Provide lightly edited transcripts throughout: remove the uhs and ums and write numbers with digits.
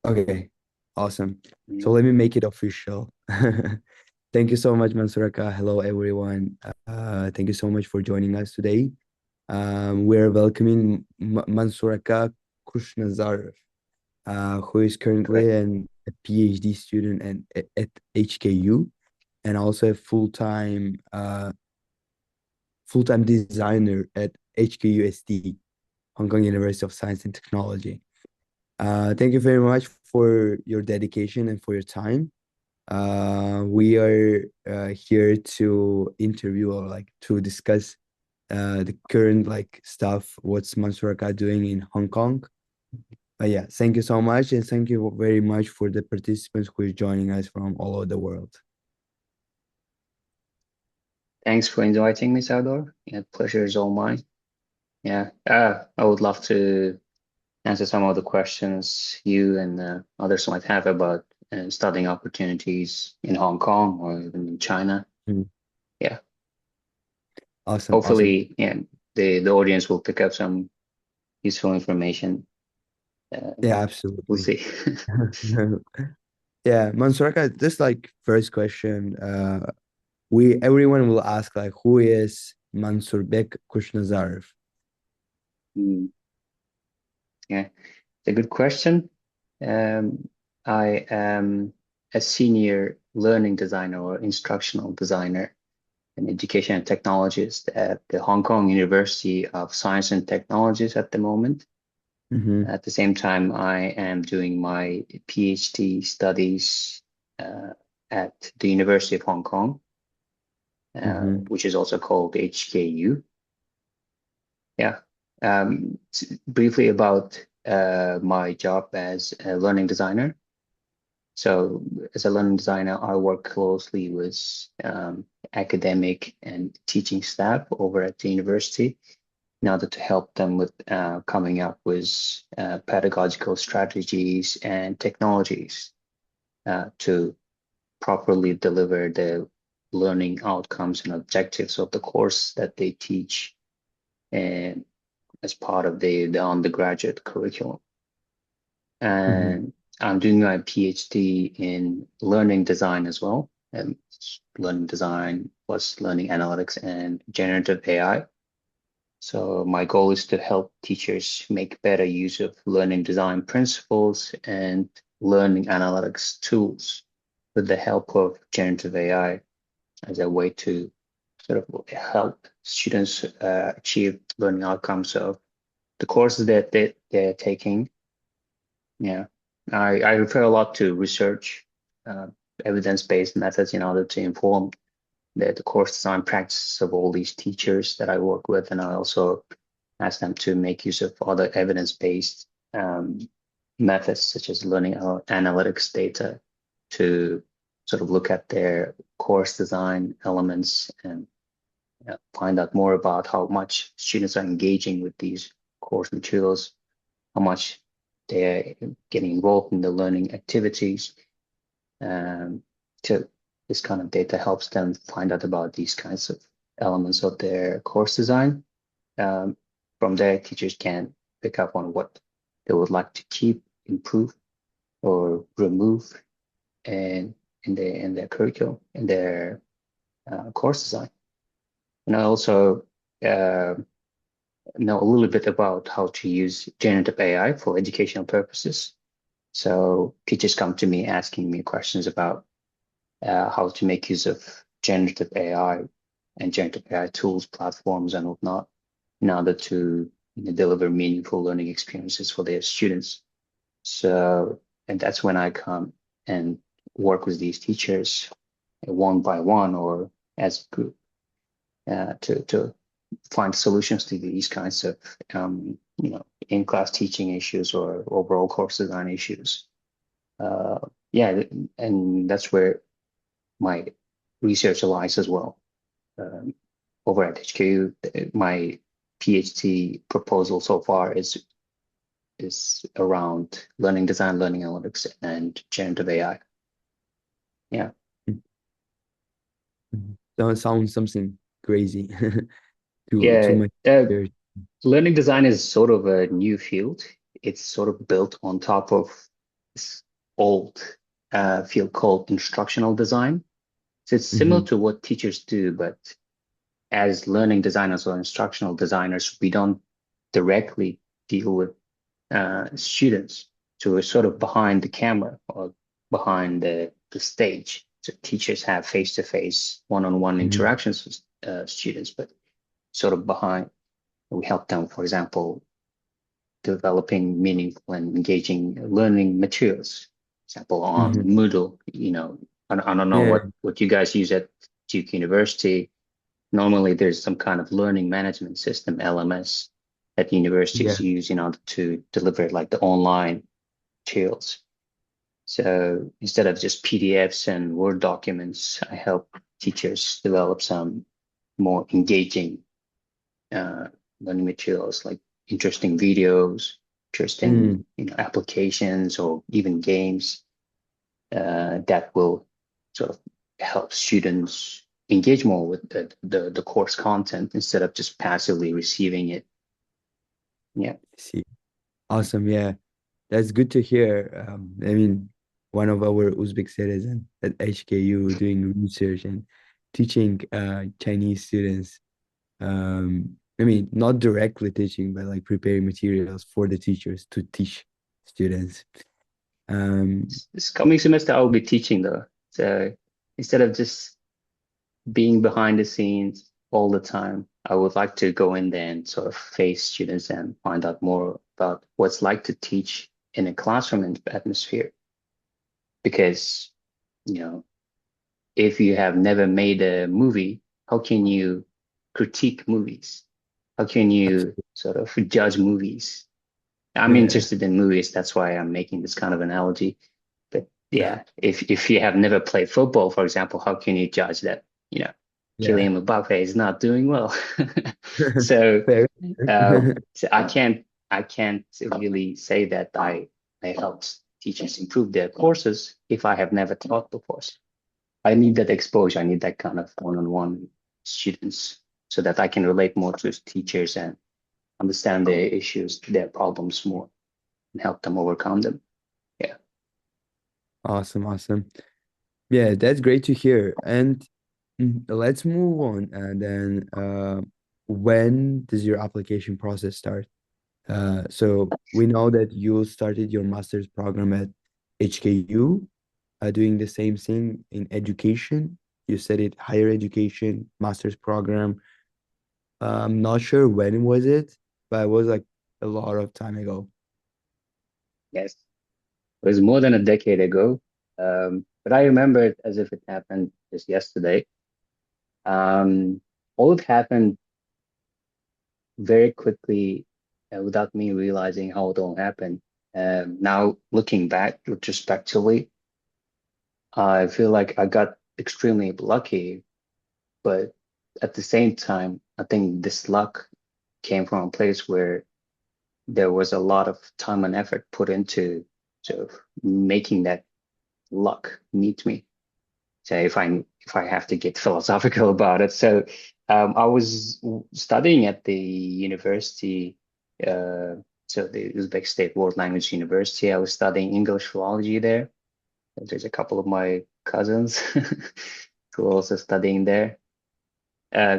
Okay, awesome. So Mm. let me make it official. Thank you so much, Mansuraka. Hello, everyone. Thank you so much for joining us today. We're welcoming Mansuraka Kushnazarov, who is Correct. currently a PhD student at HKU and also a full-time designer at HKUST, Hong Kong University of Science and Technology. Thank you very much for your dedication and for your time. We are here to interview or like to discuss the current like stuff, what's Mansuraka doing in Hong Kong. Yeah, thank you so much, and thank you very much for the participants who are joining us from all over the world. Thanks for inviting me, Saldor. Yeah, pleasure is all mine. Yeah, I would love to answer some of the questions you and others might have about studying opportunities in Hong Kong or even in China. Mm. Yeah, Awesome, awesome. hopefully, yeah, the audience will pick up some useful information. Uh, Yeah, we'll absolutely. see. Yeah, Mansuraka, this like first question, we everyone will ask like who is Mansurbek Kushnazarov? Mm, yeah, it's a good question. Um, I am a senior learning designer or instructional designer, an education and technologist at the Hong Kong University of Science and Technologies at the moment. Mm-hmm. At the same time, I am doing my PhD studies uh, at the University of Hong Kong, Mm-hmm. which is also called HKU. Yeah. Briefly about my job as a learning designer. So, as a learning designer, I work closely with academic and teaching staff over at the university in order to help them with coming up with pedagogical strategies and technologies to properly deliver the learning outcomes and objectives of the course that they teach and as part of the undergraduate curriculum. Mm-hmm. And I'm doing my PhD in learning design as well, and learning design plus learning analytics and generative AI. So my goal is to help teachers make better use of learning design principles and learning analytics tools with the help of generative AI as a way to sort of help students achieve learning outcomes of the courses that they're taking. Yeah, I refer a lot to research, uh, evidence-based methods in order to inform the course design practices of all these teachers that I work with, and I also ask them to make use of other evidence-based methods such as learning analytics data to sort of look at their course design elements and find out more about how much students are engaging with these course materials, how much they're getting involved in the learning activities. Um, to this kind of data helps them find out about these kinds of elements of their course design. Um, from there, teachers can pick up on what they would like to keep, improve, or remove and in their curriculum, in their course design. And I also uh, know a little bit about how to use generative AI for educational purposes. So teachers come to me asking me questions about how to make use of generative AI and generative AI tools, platforms, and whatnot in order to deliver meaningful learning experiences for their students. So, and that's when I come and work with these teachers one by one or as a group to find solutions to these kinds of in-class teaching issues or overall course design issues. Uh, yeah, and that's where my research lies as well. Um, over at HKU, my PhD proposal so far is around learning design, learning analytics, and generative AI. Yeah, Don't sound something crazy. Too yeah. much. Learning design is sort of a new field. It's sort of built on top of this old field called instructional design. So it's similar Mm-hmm. to what teachers do, but as learning designers or instructional designers, we don't directly deal with students. So we're sort of behind the camera or behind the stage. So teachers have face-to-face, one-on-one Mm-hmm. interactions with students, but sort of behind. We help them, for example, developing meaningful and engaging learning materials. For example, on Mm-hmm. Moodle, I don't know Yeah. what you guys use at Duke University. Normally, there's some kind of learning management system, LMS, that universities Yeah. use in order to deliver like the online materials. So instead of just PDFs and Word documents, I help teachers develop some more engaging uh, learning materials like interesting videos, interesting Mm. applications, or even games that will sort of help students engage more with the course content instead of just passively receiving it. Yeah. See. Awesome. Yeah. That's good to hear. I mean, one of our Uzbek citizens at HKU doing research and teaching Chinese students. I mean, not directly teaching, but like preparing materials for the teachers to teach students. Um, This coming semester, I'll be teaching though. So instead of just being behind the scenes all the time, I would like to go in there and sort of face students and find out more about what's like to teach in a classroom atmosphere. Because, you know, if you have never made a movie, how can you critique movies? How can you absolutely. sort of judge movies? I'm Yeah. interested in movies. That's why I'm making this kind of analogy. But Yeah. yeah, if you have never played football, for example, how can you judge that, you know, Yeah. Kylian Mbappe is not doing well? So, Fair. so I can't really say that I helped teachers improve their courses if I have never taught before. So I need that exposure. I need that kind of one-on-one students so that I can relate more to teachers and understand their issues, their problems more, and help them overcome them. Yeah. Awesome. Awesome. Yeah, that's great to hear. And let's move on. And then, when does your application process start? So we know that you started your master's program at HKU, doing the same thing in education. You studied higher education, master's program. I'm not sure when was it, but it was like a lot of time ago. Yes. It was more than a decade ago. But I remember it as if it happened just yesterday. Um, all it happened very quickly without me realizing how it all happened. Now, looking back retrospectively, I feel like I got extremely lucky, but at the same time, I think this luck came from a place where there was a lot of time and effort put into sort of making that luck meet me. So if I have to get philosophical about it, so I was studying at the university, uh, so the Uzbek State World Language University. I was studying English philology there. There's a couple of my cousins who are also studying there.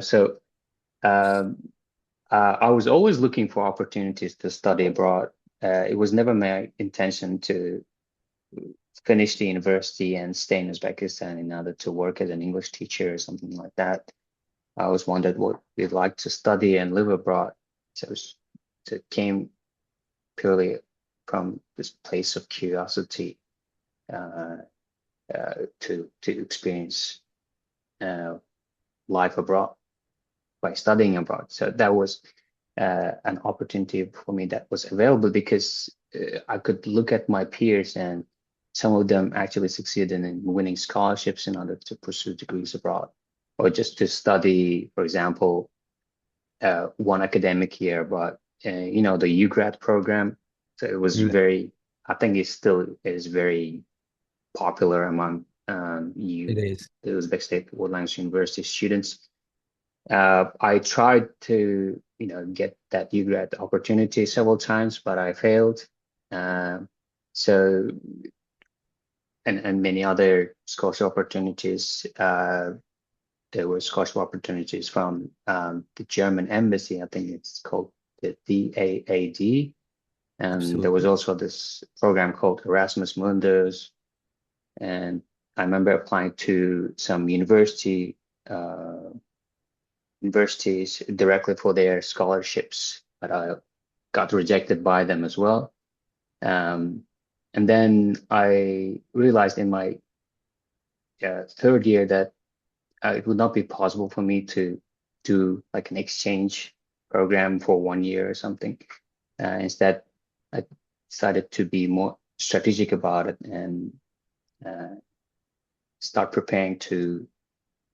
So um, I was always looking for opportunities to study abroad. It was never my intention to finish the university and stay in Uzbekistan in order to work as an English teacher or something like that. I always wondered what we'd like to study and live abroad. So it came purely from this place of curiosity uh, to experience uh, life abroad by studying abroad. So that was an opportunity for me that was available because I could look at my peers and some of them actually succeeded in winning scholarships in order to pursue degrees abroad or just to study, for example, one academic year, but the UGrad program. So it was Yeah, very, I think it still is very popular among it is. the Uzbek State World Language University students. I tried to, get that UGrad opportunity several times, but I failed. Uh, So, and many other scholarship opportunities. There were scholarship opportunities from the German embassy. I think it's called the DAAD. And there was Absolutely. also this program called Erasmus Mundus. And I remember applying to some universities directly for their scholarships, but I got rejected by them as well. Um, and then I realized in my third year that it would not be possible for me to do like an exchange program for 1 year or something. Instead, I decided to be more strategic about it and uh, start preparing to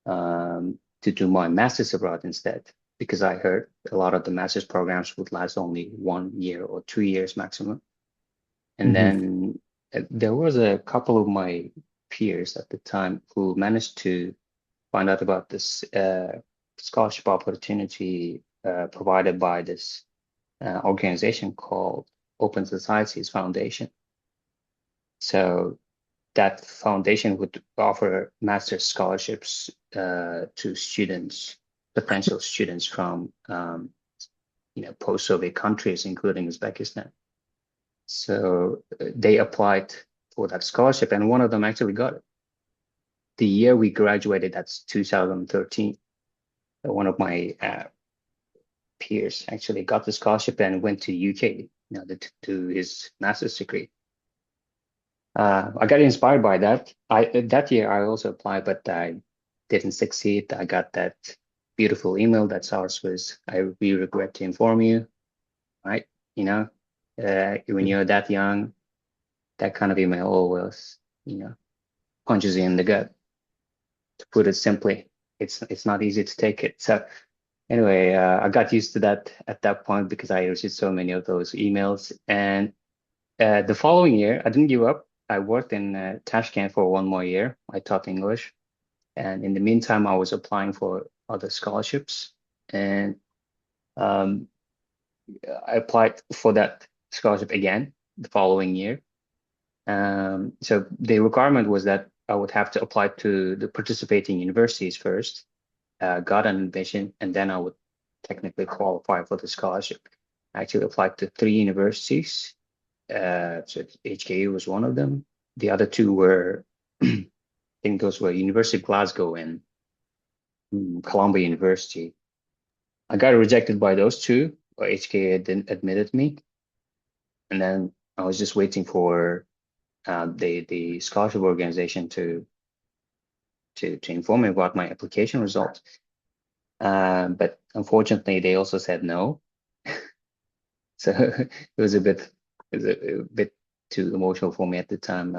do my master's abroad instead, because I heard a lot of the master's programs would last only 1 year or 2 years maximum. And Hmm. then there was a couple of my peers at the time who managed to find out about this scholarship opportunity provided by this organization called Open Societies Foundation. So that foundation would offer master's scholarships to students, potential students from post-Soviet countries, including Uzbekistan. So they applied for that scholarship, and one of them actually got it. The year we graduated, that's 2013. One of my peers actually got the scholarship and went to UK, to do his master's degree. I got inspired by that. That year I also applied, but I didn't succeed. I got that beautiful email that starts with, "We regret to inform you," right? You know, when you're that young, that kind of email always, punches you in the gut. To put it simply, it's not easy to take it. So anyway, I got used to that at that point because I received so many of those emails. And the following year, I didn't give up. I worked in Tashkent for 1 more year. I taught English. And in the meantime, I was applying for other scholarships. And um, I applied for that scholarship again the following year. So the requirement was that I would have to apply to the participating universities first, got an admission, and then I would technically qualify for the scholarship. I actually applied to 3 universities. So HKU was one of them. The other two were, I think those were University of Glasgow and Columbia University. I got rejected by those two, but HKU didn't admitted me. And then I was just waiting for the scholarship organization to inform me about my application results. But unfortunately, they also said no. So it was a bit too emotional for me at the time.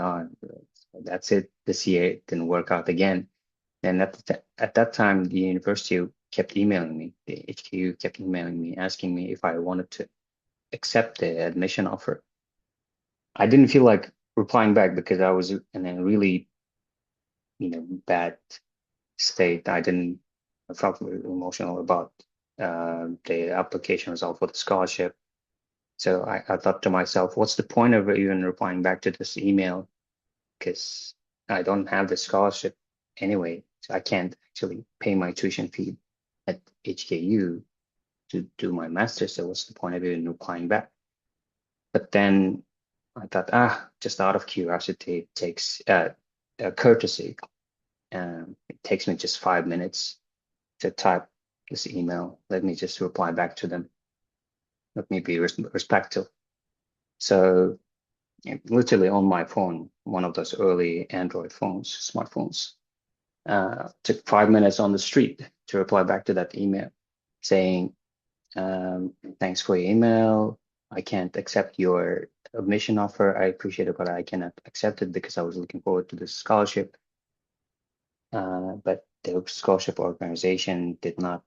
That's it. This year it didn't work out again. And at that time, the university kept emailing me. The HQ kept emailing me, asking me if I wanted to accept the admission offer. I didn't feel like replying back because I was in a really, bad state. I felt very emotional about the application result for the scholarship. So I thought to myself, what's the point of even replying back to this email? Because I don't have the scholarship anyway. So I can't actually pay my tuition fee at HKU to do my master's. So what's the point of even replying back? But then I thought, just out of curiosity, it takes courtesy. It takes me just 5 minutes to type this email. Let me just reply back to them. Let me be respectful. So literally on my phone, one of those early Android phones, smartphones, took 5 minutes on the street to reply back to that email saying, thanks for your email. I can't accept your admission offer. I appreciate it, but I cannot accept it because I was looking forward to this scholarship. But the scholarship organization did not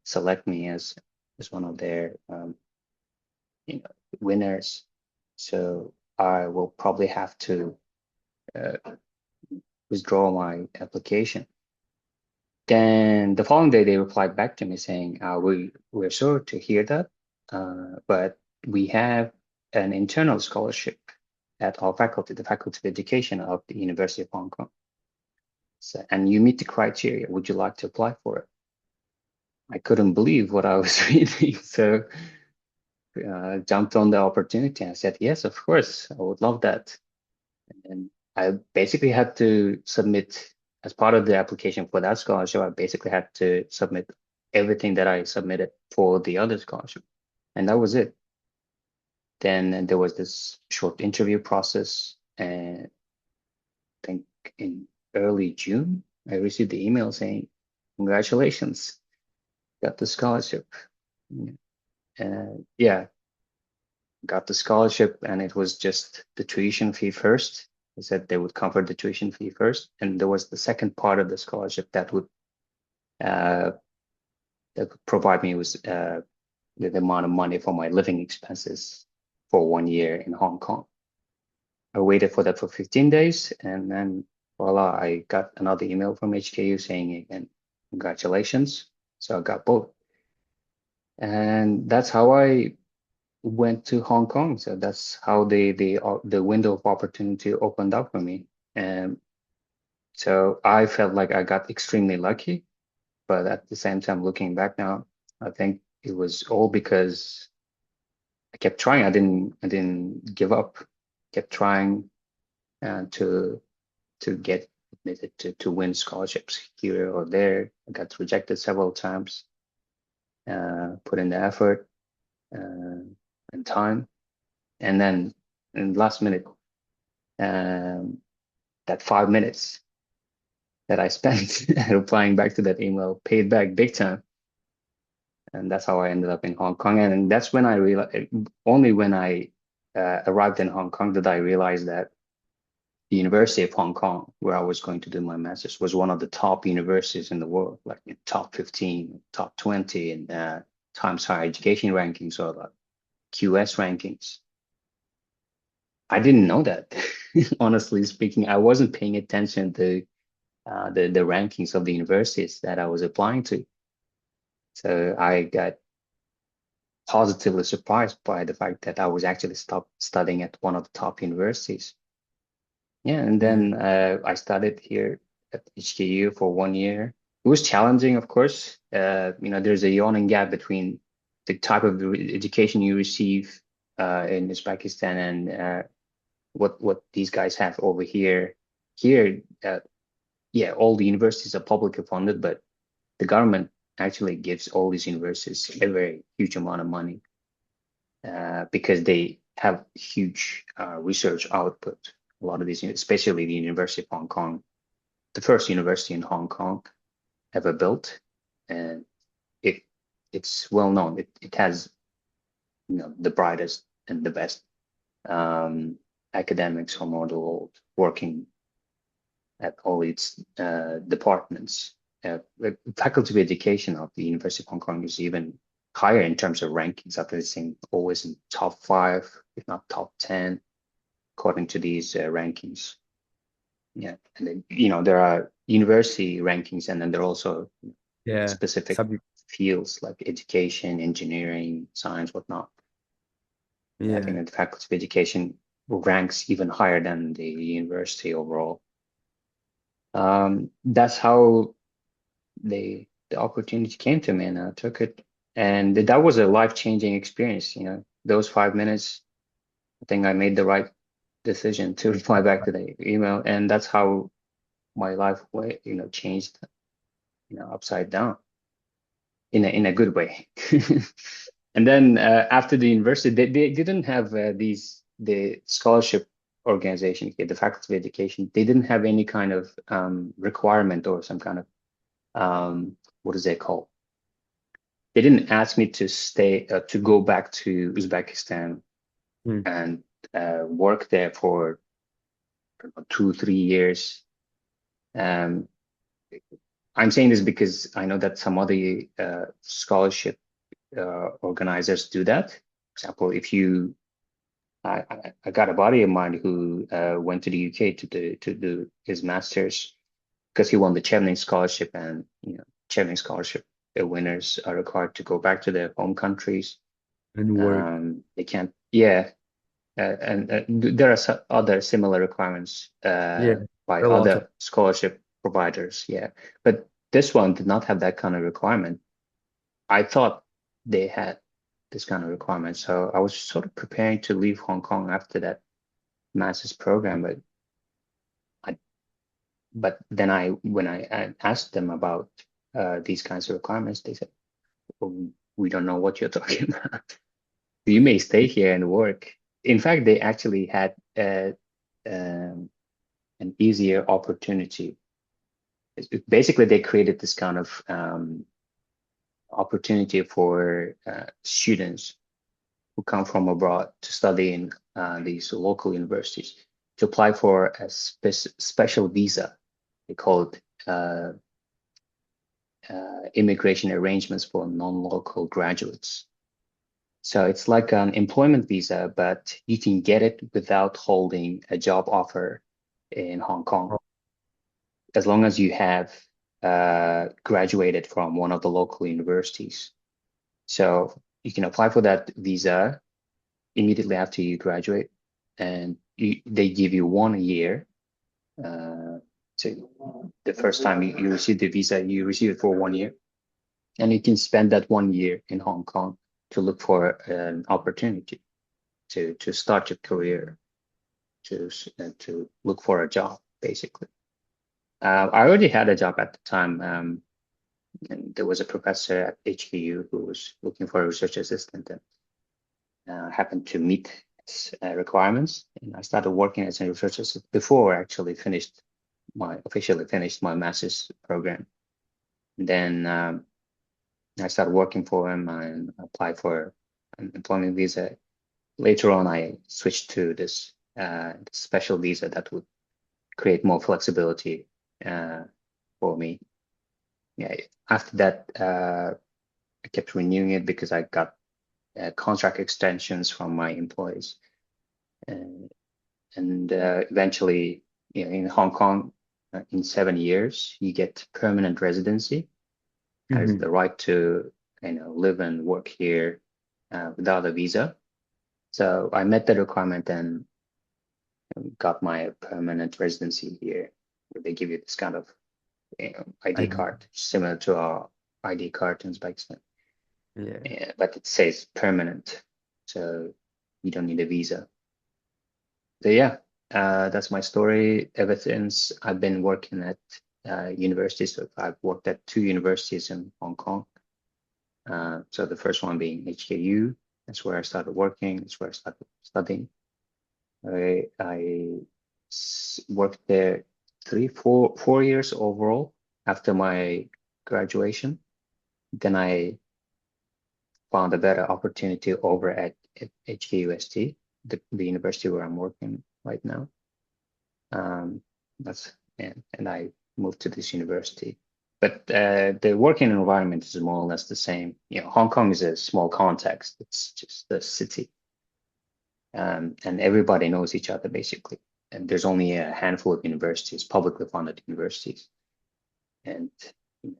select me as one of their winners. So I will probably have to uh, withdraw my application. Then the following day, they replied back to me saying, we're sorry to hear that, but we have an internal scholarship at our faculty, the Faculty of Education of the University of Hong Kong. So, and you meet the criteria. Would you like to apply for it? I couldn't believe what I was reading. So jumped on the opportunity and said, yes, of course, I would love that. And I basically had to submit, as part of the application for that scholarship, I basically had to submit everything that I submitted for the other scholarship. And that was it. Then there was this short interview process. And I think in early June, I received the email saying, congratulations, got the scholarship. Yeah, got the scholarship, and it was just the tuition fee first. They said they would cover the tuition fee first, and there was the second part of the scholarship that would uh, provide me with the amount of money for my living expenses for 1 year in Hong Kong. I waited for that for 15 days, and then voila, I got another email from HKU saying again, congratulations. So I got both. And that's how I went to Hong Kong. So that's how the window of opportunity opened up for me. And so I felt like I got extremely lucky, but at the same time, looking back now, I think it was all because I kept trying. I didn't give up. Kept trying to get admitted to win scholarships here or there. I got rejected several times. Put in the effort and time, and then in the last minute, that 5 minutes that I spent replying back to that email paid back big time. And that's how I ended up in Hong Kong. And that's when I realized, only when I arrived in Hong Kong did I realize that the University of Hong Kong, where I was going to do my master's, was one of the top universities in the world, like in top 15, top 20 in Times Higher Education rankings or like QS rankings. I didn't know that. Honestly speaking, I wasn't paying attention to the rankings of the universities that I was applying to. So I got positively surprised by the fact that I was actually stopped studying at one of the top universities. Yeah, and Yeah. then I studied here at HKU for 1 year. It was challenging, of course. There's a yawning gap between the type of education you receive in Uzbekistan and what these guys have over here. Here, yeah, all the universities are publicly funded, but the government actually gives all these universities a very huge amount of money because they have huge research output. A lot of these, especially the University of Hong Kong, the first university in Hong Kong ever built, and it's well known. It has the brightest and the best academics from all the world working at all its departments. The Faculty of Education of the University of Hong Kong is even higher in terms of rankings. I think it's always in top 5, if not top 10, according to these rankings. Yeah, and then there are university rankings, and then there are also Yeah. specific Subject. fields like education, engineering, science, whatnot. Yeah, I think Yeah. that the Faculty of Education ranks even higher than the university overall. That's how the opportunity came to me, and I took it. And that was a life-changing experience. Those 5 minutes, I think I made the right decision to reply back to the email, and that's how my life changed, upside down in a good way. And then after the university, they didn't have the scholarship organization here, the Faculty of Education. They didn't have any kind of requirement or some kind of what is it called? They didn't ask me to stay to go back to Uzbekistan Hmm. and work there for 2, 3 years. Um, I'm saying this because I know that some other scholarship organizers do that. For example, if you, I got a buddy of mine who went to the UK to do his master's because he won the Chevening scholarship, and Chevening scholarship winners are required to go back to their home countries. And work. They can't, yeah, and there are other similar requirements Yeah, by a lot of. other scholarship providers. Yeah, but this one did not have that kind of requirement. I thought they had this kind of requirement, so I was sort of preparing to leave Hong Kong after that master's program, I, but then when I asked them about these kinds of requirements, they said, "Oh, we don't know what you're talking about. You may stay here and work." In fact, they actually had um, an easier opportunity. Basically, they created this kind of opportunity for students who come from abroad to study in these local universities to apply for a special visa. They call it immigration arrangements for non-local graduates. So it's like an employment visa, but you can get it without holding a job offer in Hong Kong, as long as you have graduated from one of the local universities. So you can apply for that visa immediately after you graduate, and they give you 1 year. So the first time you receive the visa, you receive it for 1 year, and you can spend that 1 year in Hong Kong to look for an opportunity to start your career, to look for a job, basically. I already had a job at the time. And there was a professor at HKU who was looking for a research assistant, and happened to meet his requirements. And I started working as a research assistant before I actually officially finished my master's program. And then I started working for him and applied for an employment visa. Later on, I switched to this special visa that would create more flexibility for me. Yeah, after that, I kept renewing it because I got contract extensions from my employees, and eventually, in Hong Kong, in 7 years, you get permanent residency. That is Mhm. the right to live and work here without a visa. So I met the requirement and got my permanent residency here. They give you this kind of ID I card, similar to our ID card in Uzbekistan. yeah. But it says permanent, so you don't need a visa. So yeah, that's my story. Ever since I've been working at universities, so I've worked at 2 universities in Hong Kong. So the first one being HKU, that's where I started working, that's where I started studying. I worked there 4 years overall after my graduation. Then I found a better opportunity over at HKUST, the university where I'm working right now. Um, that's and I moved to this university. But the working environment is more or less the same. Hong Kong is a small context. It's just a city, and everybody knows each other basically. And there's only a handful of universities, publicly funded universities. And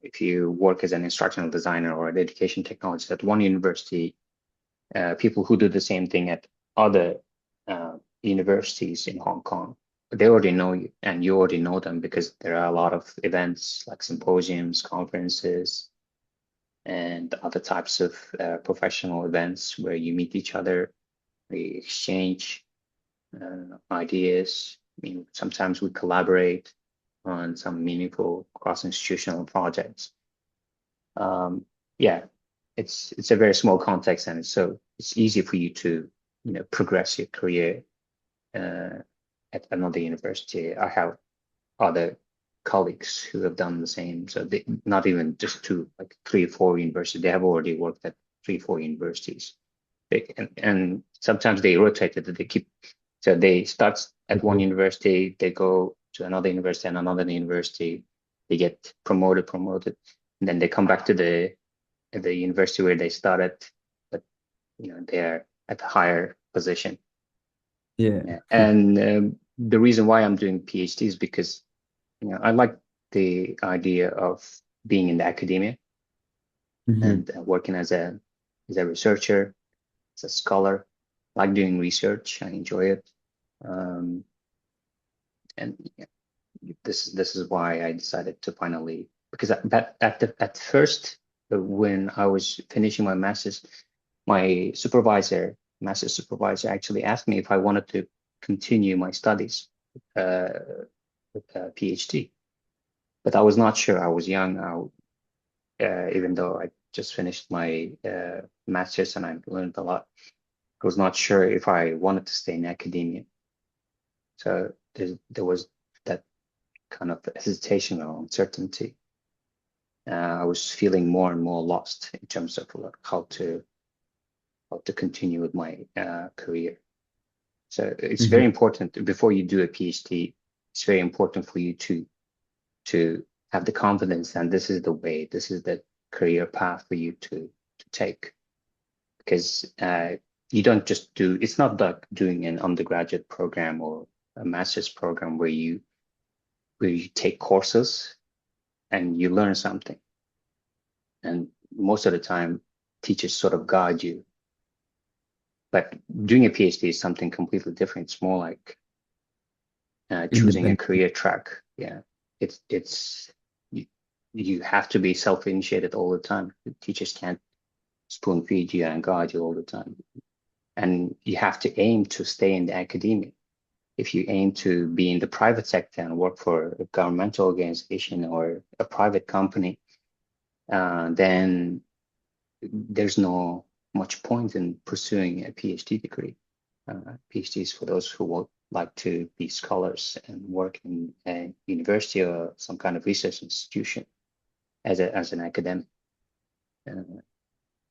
if you work as an instructional designer or an education technologist at one university, people who do the same thing at other universities in Hong Kong, they already know you and you already know them because there are a lot of events like symposiums, conferences, and other types of professional events where you meet each other, we exchange ideas. Sometimes we collaborate on some meaningful cross-institutional projects. Yeah, it's a very small context, and it's easy for you to progress your career at another university. I have other colleagues who have done the same. So they not even just two, like 3 or 4 universities. They have already worked at 3 or 4 universities. And sometimes they rotate it. So they start at one Mhm. university, they go to another university and another university. They get promoted, and then they come back to the university where they started, but they're at a higher position. Yeah. Yeah. And the reason why I'm doing PhD is because I like the idea of being in the academia Mhm. and working as a researcher, as a scholar. like doing research. I enjoy it. Um, and yeah, this is why I decided to finally, because at first, when I was finishing my master's, my master's supervisor actually asked me if I wanted to continue my studies, uh, with a PhD. But I was not sure. I was young. Even though I just finished my master's and I learned a lot, I was not sure if I wanted to stay in academia. So there was that kind of hesitation or uncertainty. I was feeling more and more lost in terms of how to continue with my career. So it's very Mhm. important before you do a PhD. It's very important for you to have the confidence, and this is the way, this is the career path for you to take. Because you don't just do. It's not like doing an undergraduate program or a master's program where you take courses and you learn something. And most of the time, teachers sort of guide you. But doing a PhD is something completely different. It's more like choosing a Independent. career track. Yeah, it's you, you have to be self-initiated all the time. The teachers can't spoon feed you and guide you all the time. And you have to aim to stay in the academia. If you aim to be in the private sector and work for a governmental organization or a private company, then there's no much point in pursuing a PhD degree. PhD is for those who would like to be scholars and work in a university or some kind of research institution as an academic. Uh,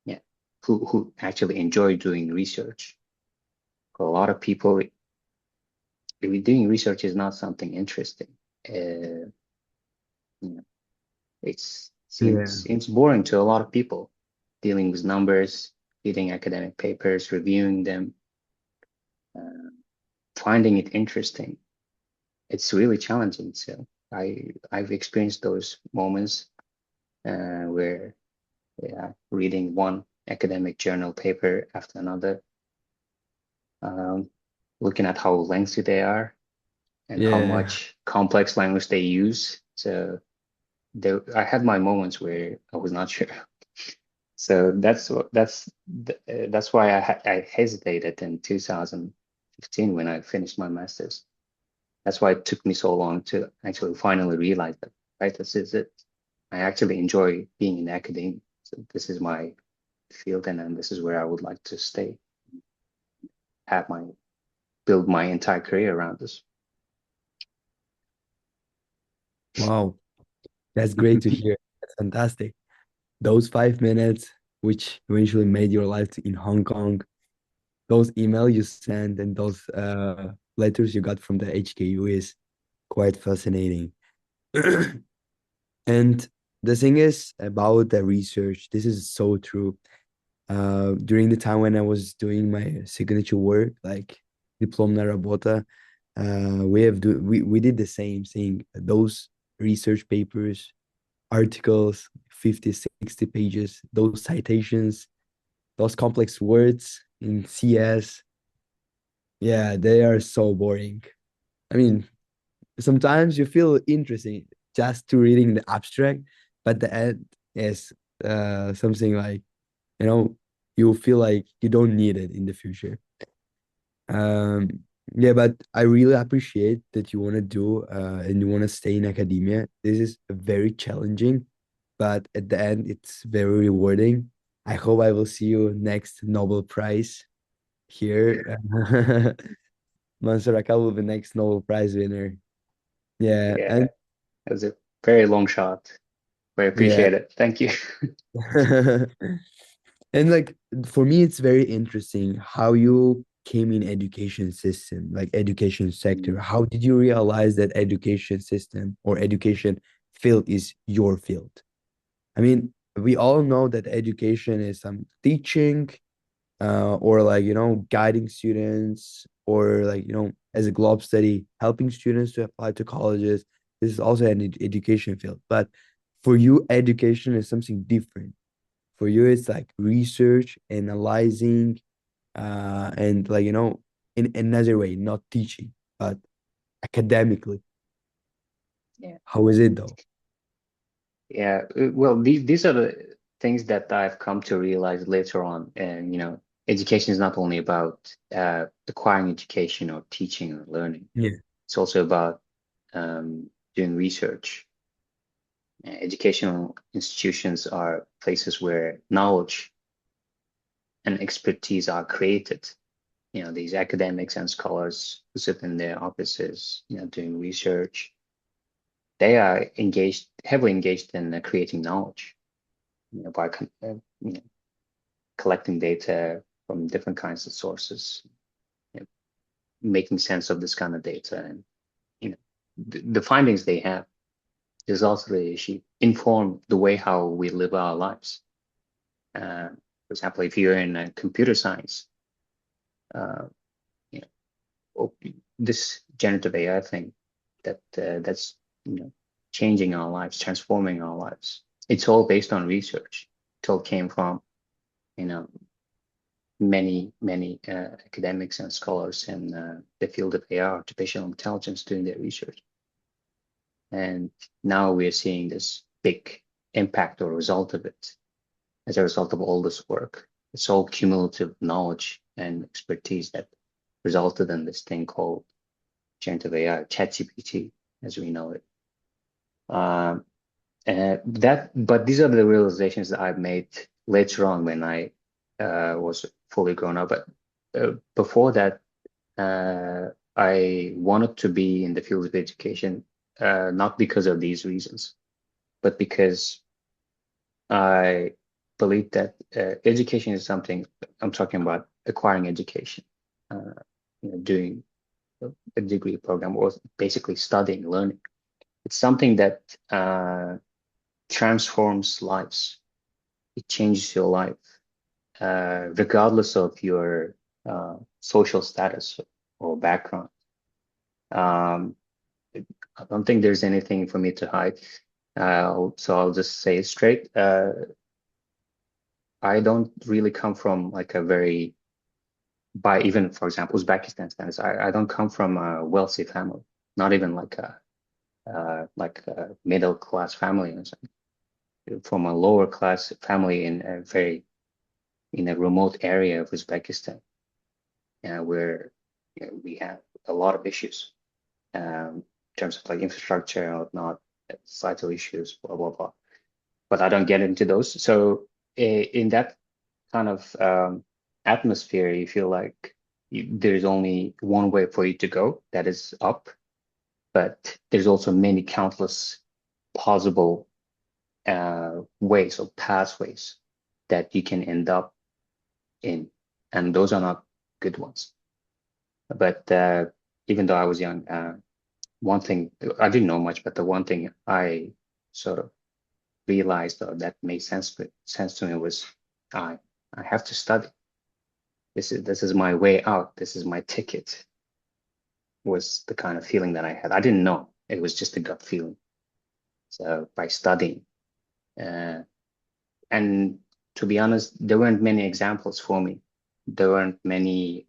yeah, who actually enjoy doing research. For a lot of people, doing research is not something interesting. Uh, you know, it's Yeah. seems boring to a lot of people. Dealing with numbers, reading academic papers, reviewing them, uh, finding it interesting. It's really challenging. So I've experienced those moments where, yeah, reading one academic journal paper after another, um, looking at how lengthy they are and how Yeah. much complex language they use. So I had my moments where I was not sure. So that's why I hesitated in 2015 when I finished my master's. That's why it took me so long to actually finally realize that, right, this is it. I actually enjoy being in academia. So this is my field, and then this is where I would like to stay, have my build my entire career around this. Wow. That's great to hear. That's fantastic. Those 5 minutes, which eventually made your life in Hong Kong, those emails you sent and those letters you got from the HKU is quite fascinating. And the thing is about the research, this is so true. During the time when I was doing my signature work, like diploma rabota, we did the same thing. Those research papers, articles, 50, 60 pages, those citations, those complex words in CS, yeah, they are so boring. I mean, sometimes you feel interesting just to reading the abstract, but the end is something like, you know, you feel like you don't need it in the future. Um, yeah, but I really appreciate that you want to do and you want to stay in academia. This is very challenging, but at the end, it's very rewarding. I hope I will see you next Nobel Prize here. Mansurbek will be next Nobel Prize winner. Yeah, Yeah, and it was a very long shot. Very yeah. appreciate it. Thank you. And like for me, it's very interesting how you came in education system, like education sector. How did you realize that education system or education field is your field? I mean, we all know that education is some teaching, or like, guiding students, or like, as a globe study, helping students to apply to colleges. This is also an education field. But for you, education is something different. For you, it's like research, analyzing, and like, in another way, not teaching, but academically. Yeah. How is it though? Yeah. Well, these are the things that I've come to realize later on. And, education is not only about acquiring education or teaching or learning. Yeah. It's also about doing research. Educational institutions are places where knowledge and expertise are created. These academics and scholars who sit in their offices, doing research, they are heavily engaged in creating knowledge, by collecting data from different kinds of sources, you know, making sense of this kind of data, and the findings they have is also the issue inform the way how we live our lives. For example, if you're in computer science, uh, you know, this generative AI thing that's changing our lives, transforming our lives. It's all based on research. It all came from you know many academics and scholars in the field of AI, artificial intelligence, doing their research. And now we're seeing this big impact or result of it as a result of all this work. It's all cumulative knowledge and expertise that resulted in this thing called generative AI, ChatGPT, as we know it. But these are the realizations that I've made later on when I was fully grown up. But before that, I wanted to be in the field of education, not because of these reasons, but because I believe that education is something. I'm talking about acquiring education, doing a degree program, or basically studying, learning. It's something that transforms lives. It changes your life, regardless of your social status or background. Um, I don't think there's anything for me to hide. So I'll just say it straight. I don't really come from like a very, by even for example, Uzbekistan standards. I don't come from a wealthy family, not even like a middle class family or something. From a lower class family in a remote area of Uzbekistan, where we have a lot of issues in terms of like infrastructure and whatnot, societal issues, blah blah blah. But I don't get into those. So in that kind of atmosphere, you feel like there's only one way for you to go, that is up. But there's also many countless possible ways or pathways that you can end up in, and those are not good ones. But even though I was young, one thing I didn't know much, but the one thing I sort of realized that made sense to me was I I have to study. This is my way out. This is my ticket. Was the kind of feeling that I had. I didn't know. It was just a gut feeling. So by studying, uh, and to be honest, there weren't many examples for me. There weren't many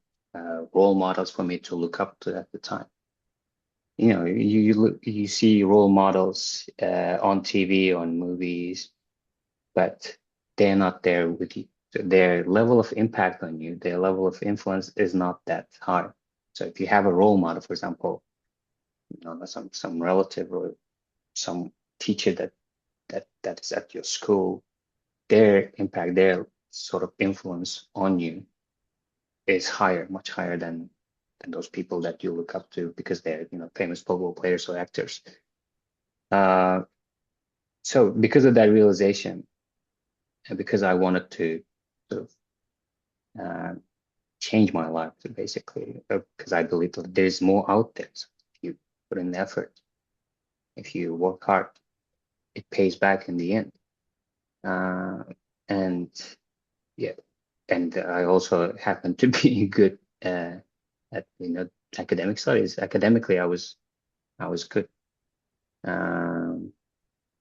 role models for me to look up to at the time. You see role models on TV, on movies, but they're not there with you. So their level of impact on you, their level of influence is not that high. So if you have a role model, for example, some relative or some teacher that is at your school, their impact, their sort of influence on you is higher, much higher than those people that you look up to because they're famous football players or actors. Uh, so because of that realization, and because I wanted to sort of uh, change my life, basically, because I believe that there's more out there. So if you put in effort, if you work hard, it pays back in the end. Uh, and yeah, and I also happen to be good at academic studies. Academically, I was good, um,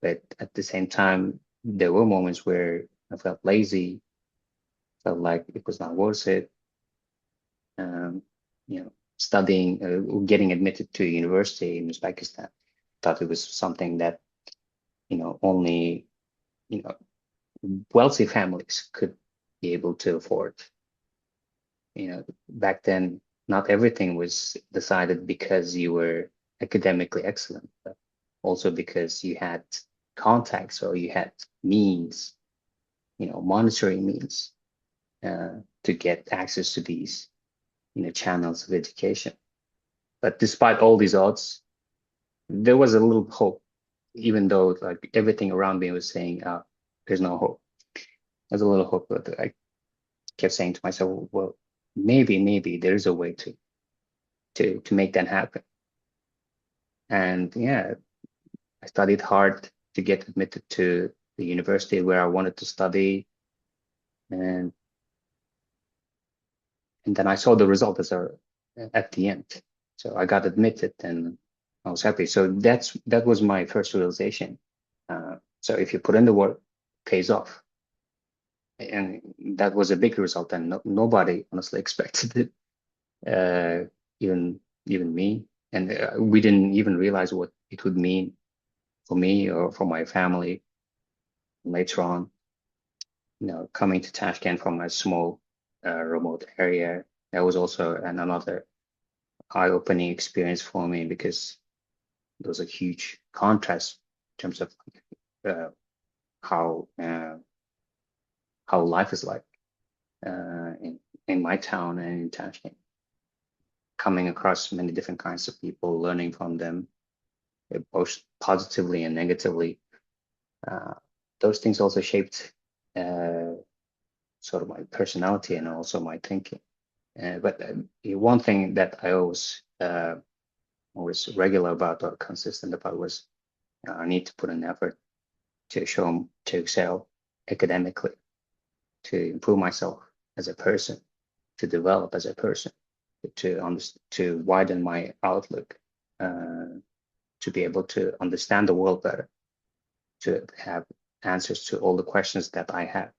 but at the same time, there were moments where I felt lazy, felt like it was not worth it. um, studying, getting admitted to a university in Uzbekistan. Thought it was something that, only, you know, wealthy families could be able to afford. Back then, not everything was decided because you were academically excellent, but also because you had contacts or you had means, monetary means, to get access to these, channels of education. But despite all these odds, there was a little hope, even though like everything around me was saying, there's no hope. There's a little hope, but I kept saying to myself, well, maybe there is a way to make that happen. And yeah, I studied hard to get admitted to the university where I wanted to study, and then I saw the result at the end. So I got admitted, and I was happy. So that was my first realization. So if you put in the work, it pays off, and that was a big result, and nobody honestly expected it, even me. And we didn't even realize what it would mean for me or for my family later on. Coming to Tashkent from a small, remote area, that was also another eye-opening experience for me because there was a huge contrast in terms of uh, how life is like in my town and in Tashkent. Coming across many different kinds of people, learning from them, both positively and negatively. Uh, those things also shaped sort of my personality and also my thinking. But one thing that I always regular about or consistent about was I need to put an effort to excel academically, to improve myself as a person, to develop as a person, to widen my outlook, to be able to understand the world better, to have answers to all the questions that I have.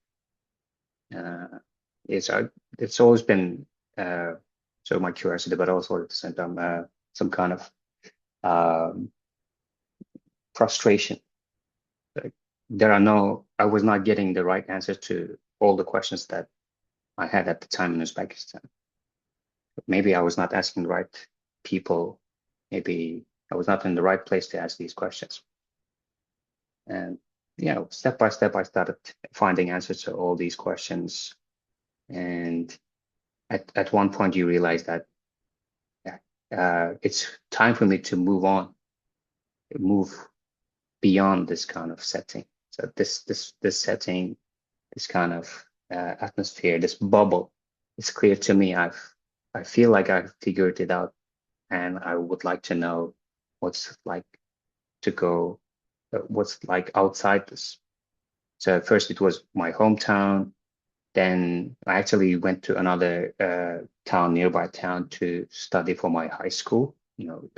It's always been sort of my curiosity, but also at the same time some kind of um, frustration. Like, I was not getting the right answers to all the questions that I had at the time in Uzbekistan. Maybe I was not asking the right people. Maybe I was not in the right place to ask these questions. And step by step, I started finding answers to all these questions. And at one point, you realize that it's time for me to move beyond this kind of setting. So this setting, this kind of atmosphere, this bubble, it's clear to me. I feel like I've figured it out, and I would like to know what's like to go, what's like outside this. So at first it was my hometown. Then I actually went to another nearby town to study for my high school,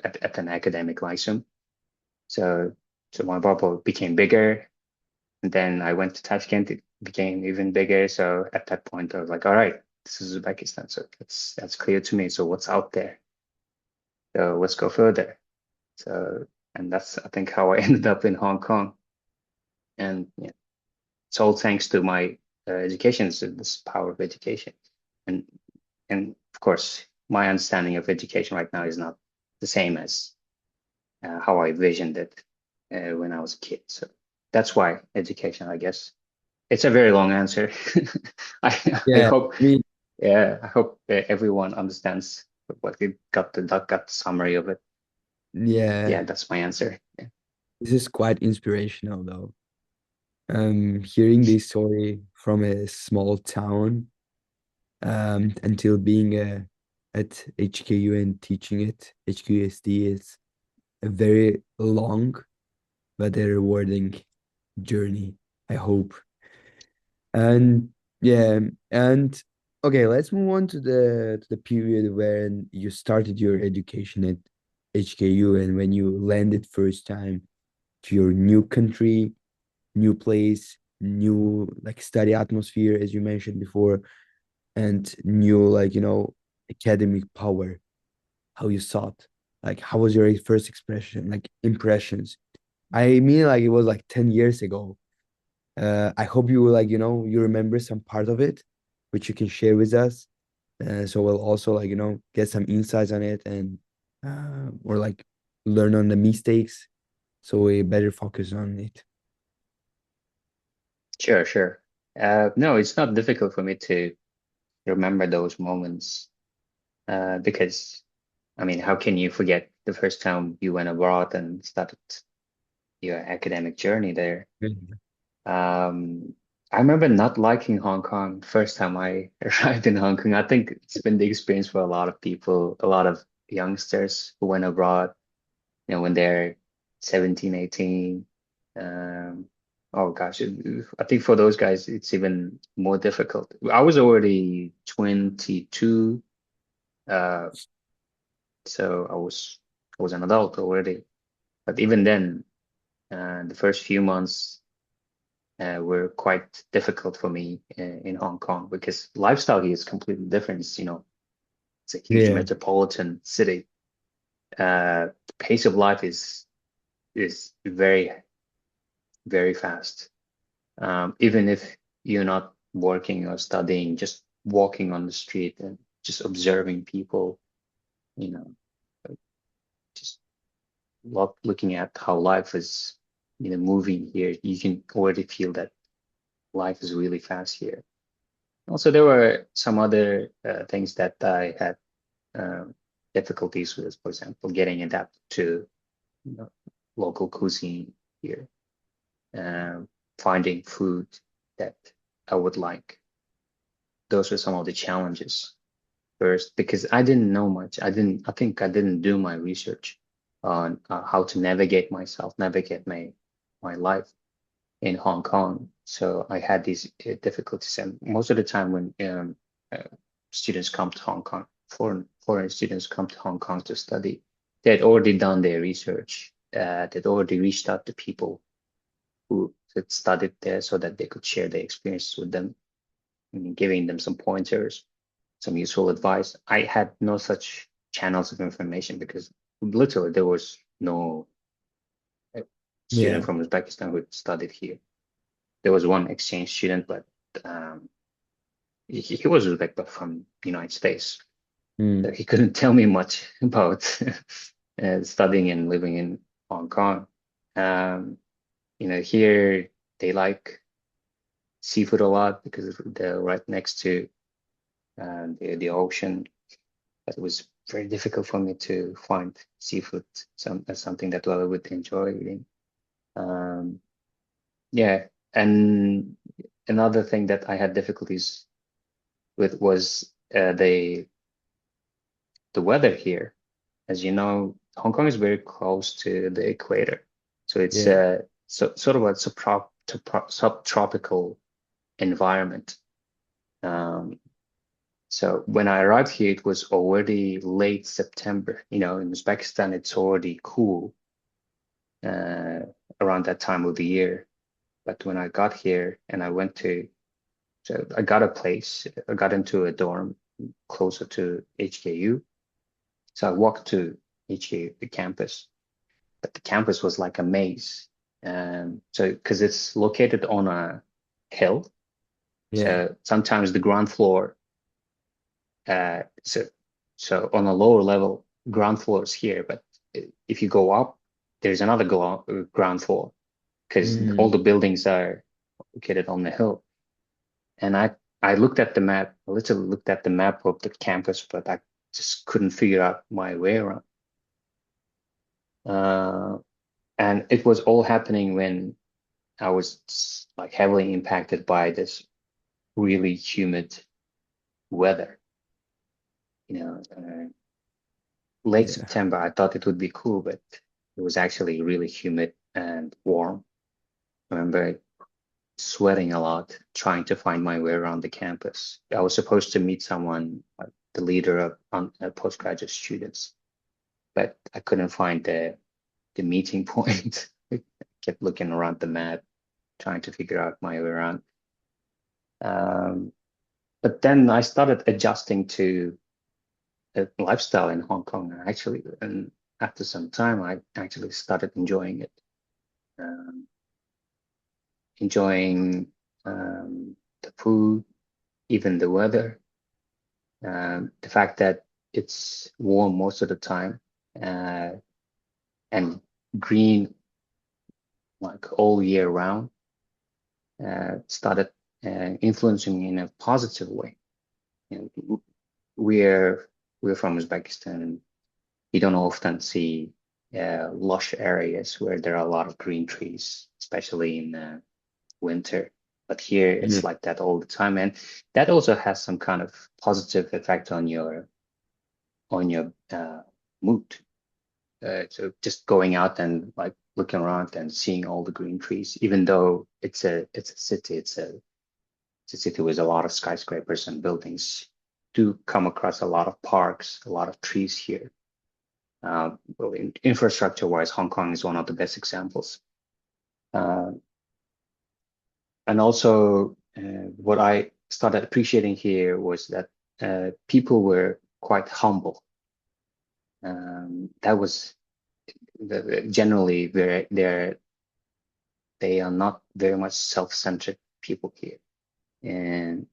at an academic license. So my bubble became bigger. And then I went to Tashkent, it became even bigger. So at that point, I was like, all right, this is Uzbekistan. So that's clear to me. So what's out there? So let's go further. So, and that's, I think, how I ended up in Hong Kong. And yeah, it's all thanks to my education, so this power of education. And of course, my understanding of education right now is not the same as how I visioned it when I was a kid. So that's why education, I guess. It's a very long answer. I Yeah, hope, I mean, yeah, I hope everyone understands what it got the summary of it. yeah, Yeah, that's my answer. Yeah. this is quite inspirational though. Hearing this story from a small town, until being at HKU and teaching at HQSD is a very long but a rewarding journey, I hope. And yeah, and okay, let's move on to the period when you started your education at HKU and when you landed first time to your new country, new place, new like study atmosphere, as you mentioned before, and new like academic power, how you saw it? Like, how was your first expression, like impressions? I mean, like it was like 10 years ago. I hope you like, you remember some part of it, which you can share with us. So we'll also like, get some insights on it and or like learn on the mistakes so we better focus on it. Sure, sure. No, it's not difficult for me to remember those moments because, I mean, how can you forget the first time you went abroad and started your academic journey there? Mhm. Um, I remember not liking Hong Kong first time I arrived in Hong Kong. I think it's been the experience for a lot of people, a lot of youngsters who went abroad, when they're 17, 18. Um, oh gosh, I think for those guys, it's even more difficult. I was already 22, uh, so I was an adult already. But even then, the first few months were quite difficult for me in Hong Kong because lifestyle here is completely different. It's a huge Yeah, metropolitan city. The pace of life is very, very fast. Even if you're not working or studying, just walking on the street and just observing people, you know, just looking at how life is, moving here, you can already feel that life is really fast here. Also, there were some other things that I had um, difficulties with, for example, getting adapted to you know, local cuisine here, um, finding food that I would like. Those were some of the challenges first because I didn't know much. I think I didn't do my research on how to navigate myself, navigate my life in Hong Kong. So I had these difficulties, and most of the time when uh, students come to Hong Kong, foreign students come to Hong Kong to study, they had already done their research. They'd already reached out to people who had studied there so that they could share their experiences with them, giving them some pointers, some useful advice. I had no such channels of information because literally there was no student yeah. from Uzbekistan who studied here. There was one exchange student, but um, he was Uzbek, but from the United States. So Mm. he couldn't tell me much about studying and living in Hong Kong. Um, here they like seafood a lot because they're right next to the ocean. But it was very difficult for me to find seafood, something that I would enjoy eating. Um, yeah, and another thing that I had difficulties with was the weather here. As you know, Hong Kong is very close to the equator, so it's Yeah. sort of a subtropical environment. Um, so when I arrived here, it was already late September. In Uzbekistan, it's already cool uh, around that time of the year. But when I got here and so I got a place, I got into a dorm closer to HKU. So I walked to HKU, the campus, but the campus was like a maze. So because it's located on a hill, Yeah. so sometimes the ground floor, so on a lower level, ground floor is here, but if you go up, there's another ground floor because all Mm. the buildings are located on the hill. And I looked at the map, I literally looked at the map of the campus, but I just couldn't figure out my way around. Uh, and it was all happening when I was like heavily impacted by this really humid weather. Late Yeah. September, I thought it would be cool, but it was actually really humid and warm. I remember sweating a lot, trying to find my way around the campus. I was supposed to meet someone, the leader of postgraduate students, but I couldn't find the meeting point. I kept looking around the map, trying to figure out my way around. Um, but then I started adjusting to lifestyle in Hong Kong. Actually, and after some time, I actually started enjoying it, um, enjoying the food, even the weather, the fact that it's warm most of the time, uh, and green like all year round, started influencing me in a positive way. You know, we're we're from Uzbekistan, and you don't often see lush areas where there are a lot of green trees, especially in winter. But here Yeah. it's like that all the time, and that also has some kind of positive effect on your mood. So just going out and like looking around and seeing all the green trees, even though it's a city, it's a city with a lot of skyscrapers and buildings, do come across a lot of parks, a lot of trees here. Well, infrastructure-wise, Hong Kong is one of the best examples. Uh, and also, what I started appreciating here was that people were quite humble. That was generally they are not very much self-centered people here, and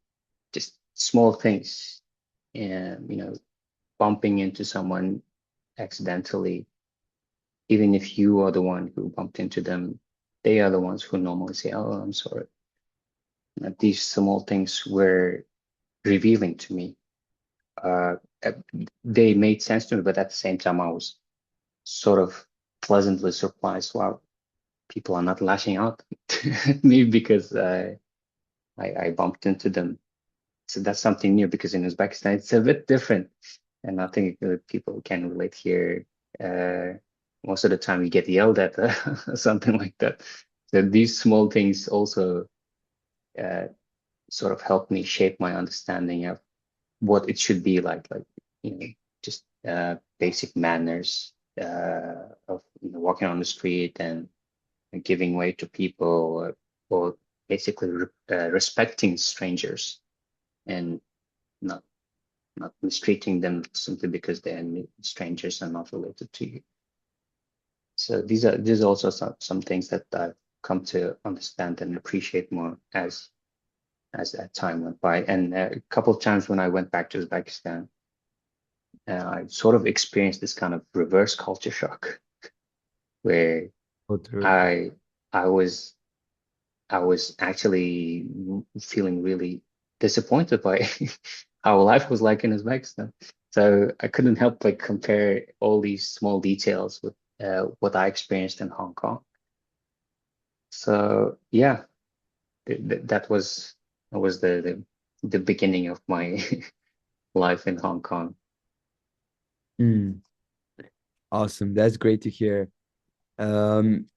just small things, and bumping into someone accidentally, even if you are the one who bumped into them, they are the ones who normally say, "Oh, I'm sorry." These small things were revealing to me. Uh, uh, they made sense to me, but at the same time, I was sort of pleasantly surprised. Wow, people are not lashing out at me because I bumped into them. So that's something new, because in Uzbekistan it's a bit different, and I think people can relate here. Most of the time you get yelled at, something like that. So these small things also uh, sort of help me shape my understanding of what it should be like, just basic manners of walking on the street and giving way to people, or basically respecting strangers, and not not mistreating them simply because they're strangers and not related to you. So these are also some things that I've come to understand and appreciate more as that time went by. And a couple of times when I went back to Uzbekistan, I sort of experienced this kind of reverse culture shock, where Totally. I I was I was actually feeling really disappointed by how life was like in Uzbekistan. So I couldn't help but compare all these small details with what I experienced in Hong Kong. So yeah, that was the beginning of my life in Hong Kong. Mm, awesome. That's great to hear. Um,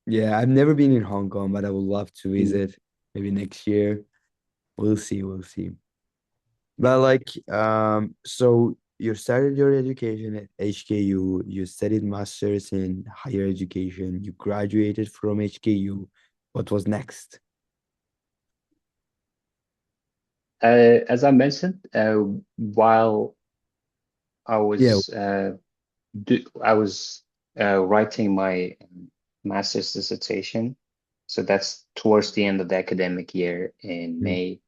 yeah, I've never been in Hong Kong, but I would love to Mm. visit maybe next year. We'll see, we'll see. But like, so you started your education at HKU, you studied masters in higher education, you graduated from HKU. What was next? As I mentioned, while I Yeah. was I was writing my master's dissertation. So that's towards the end of the academic year in Mm, May.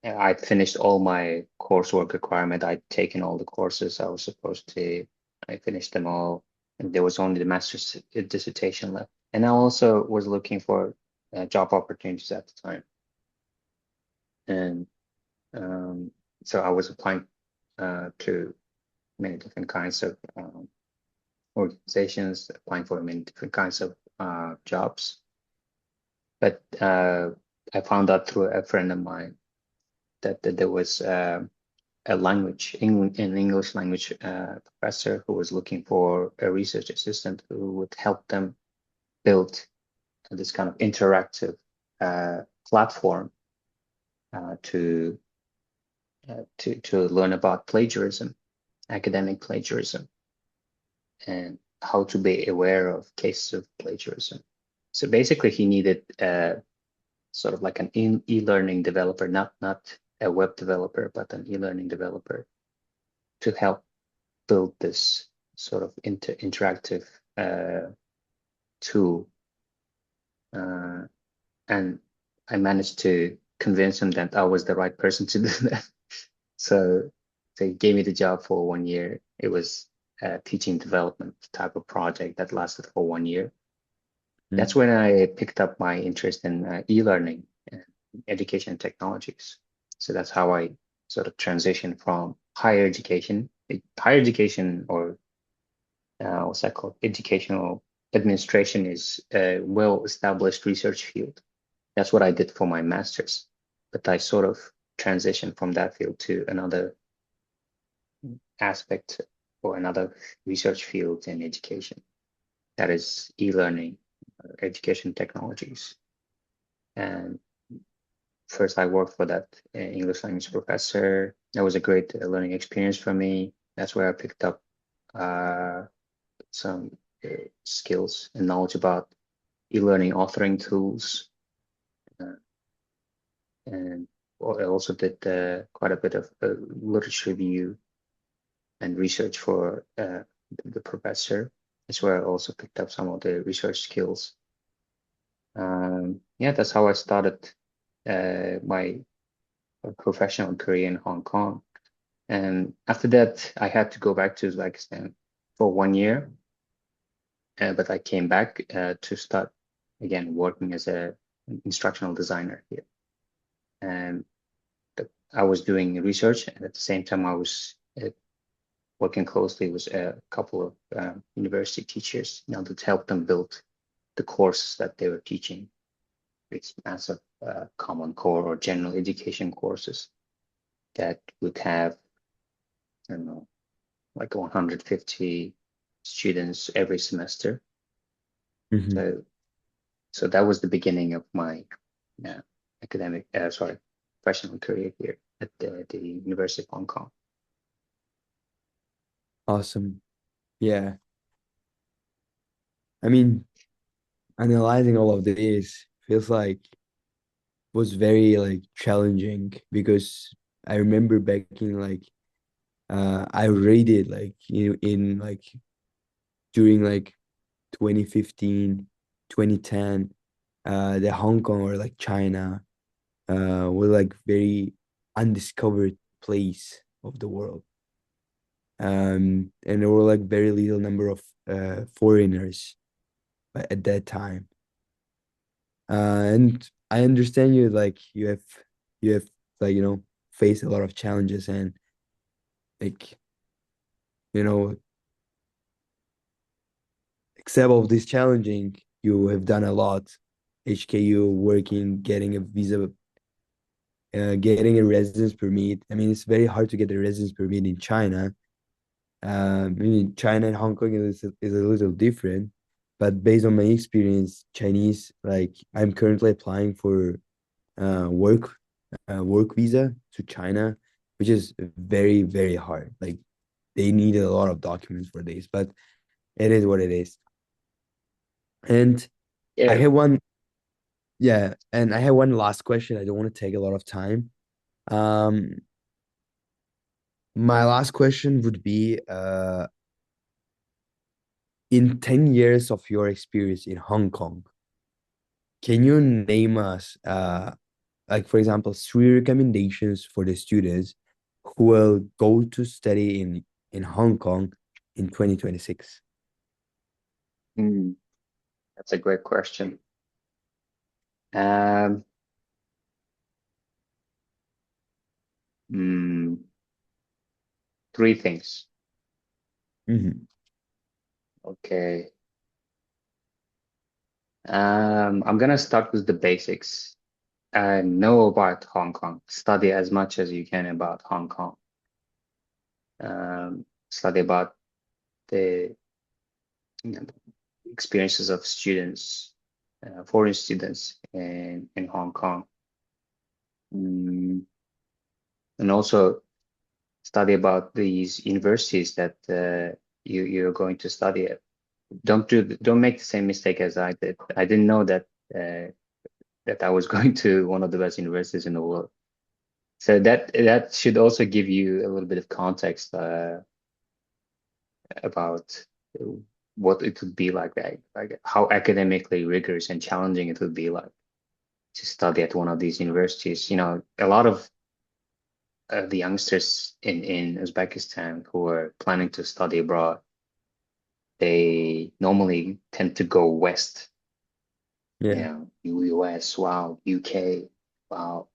I'd finished all my coursework requirement. I'd taken all the courses I was supposed to. I finished them all, and there was only the master's dissertation left. And I also was looking for job opportunities at the time. And um, so I was applying to many different kinds of organizations, applying for many different kinds of jobs. But I found out through a friend of mine that there was a an English language professor who was looking for a research assistant who would help them build this kind of interactive platform to to learn about plagiarism, academic plagiarism, and how to be aware of cases of plagiarism. So basically, he needed sort of like an e-learning developer, not a web developer, but an e-learning developer to help build this sort of interactive tool. And I managed to convince them that I was the right person to do that. So they gave me the job for 1 year. It was a teaching development type of project that lasted for 1 year. That's Mm. when I picked up my interest in e-learning and education technologies. So that's how I sort of transitioned from higher education, or what's that called? Educational administration is a well-established research field. That's what I did for my master's, but I sort of transitioned from that field to another aspect or another research field in education. That is e-learning, education technologies. And first I worked for that English language professor. That was a great learning experience for me. That's where I picked up some skills and knowledge about e-learning authoring tools. Uh, and I also did quite a bit of literature review and research for the professor. That's where I also picked up some of the research skills. Yeah, that's how I started my professional career in Hong Kong. And after that, I had to go back to Uzbekistan for 1 year, but I came back to start again working as an instructional designer here. And I was doing research, and at the same time, I was working closely with a couple of university teachers, to help them build the courses that they were teaching. It's massive Common Core or general education courses that would have, I don't know, like 150 students every semester. Mhm. So that was the beginning of my academic, professional career here at the University of Hong Kong. Awesome. Yeah. I mean, analyzing all of this feels like was very like challenging because I remember back in like I rated like in like during like 2015, 2010, the Hong Kong or like China were like very undiscovered place of the world. And there were like very little number of foreigners at that time. And I understand you like you have like faced a lot of challenges and like you know except of this challenging you have done a lot. HKU working, getting a visa, getting a residence permit. I mean, it's very hard to get a residence permit in China. I mean, China and Hong Kong is a little different, but based on my experience, Chinese, like I'm currently applying for work work visa to China, which is very, very hard. Like they need a lot of documents for this, but it is what it is. And I Yeah. have one, yeah, and I have one last question. I don't want to take a lot of time. Um, my last question would be, in 10 years of your experience in Hong Kong, can you name us, like for example, three recommendations for the students who will go to study in Hong Kong in 2026? Mm, that's a great question. Um, mm, Three things. Mhm. Okay. I'm gonna start with the basics. Know about Hong Kong. Study as much as you can about Hong Kong. Study about the, you know, experiences of students, foreign students in Hong Kong. Mm, and also study about these universities that you're going to study at. Don't make the same mistake as I did. I didn't know that I was going to one of the best universities in the world. So that should also give you a little bit of context about what it would be like how academically rigorous and challenging it would be like to study at one of these universities. A lot of the youngsters in Uzbekistan who are planning to study abroad, they normally tend to go west. Yeah. US, wow, UK, wow,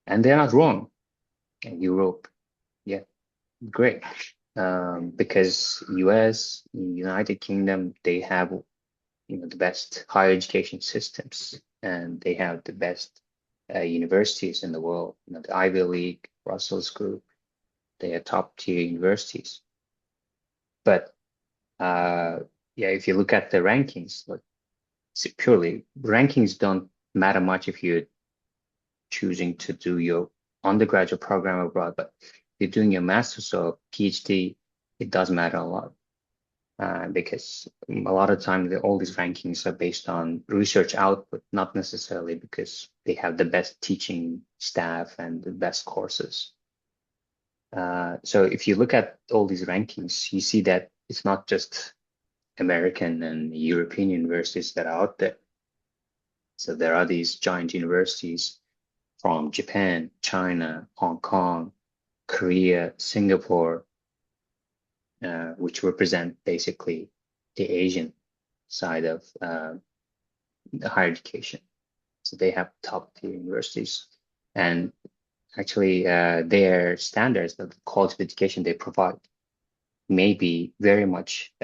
and they're not wrong. And Europe, yeah, great. Because US, United Kingdom, they have the best higher education systems, and they have the best universities in the world. The Ivy League, Russell's Group, they are top tier universities. But yeah, if you look at the rankings, like purely rankings don't matter much if you're choosing to do your undergraduate program abroad, but if you're doing your master's or PhD, it does matter a lot. Because a lot of times all these rankings are based on research output, not necessarily because they have the best teaching staff and the best courses. So if you look at all these rankings, you see that it's not just American and European universities that are out there. So there are these giant universities from Japan, China, Hong Kong, Korea, Singapore, which represent basically the Asian side of the higher education. So they have top tier universities, and actually their standards, the quality of education they provide, may be very much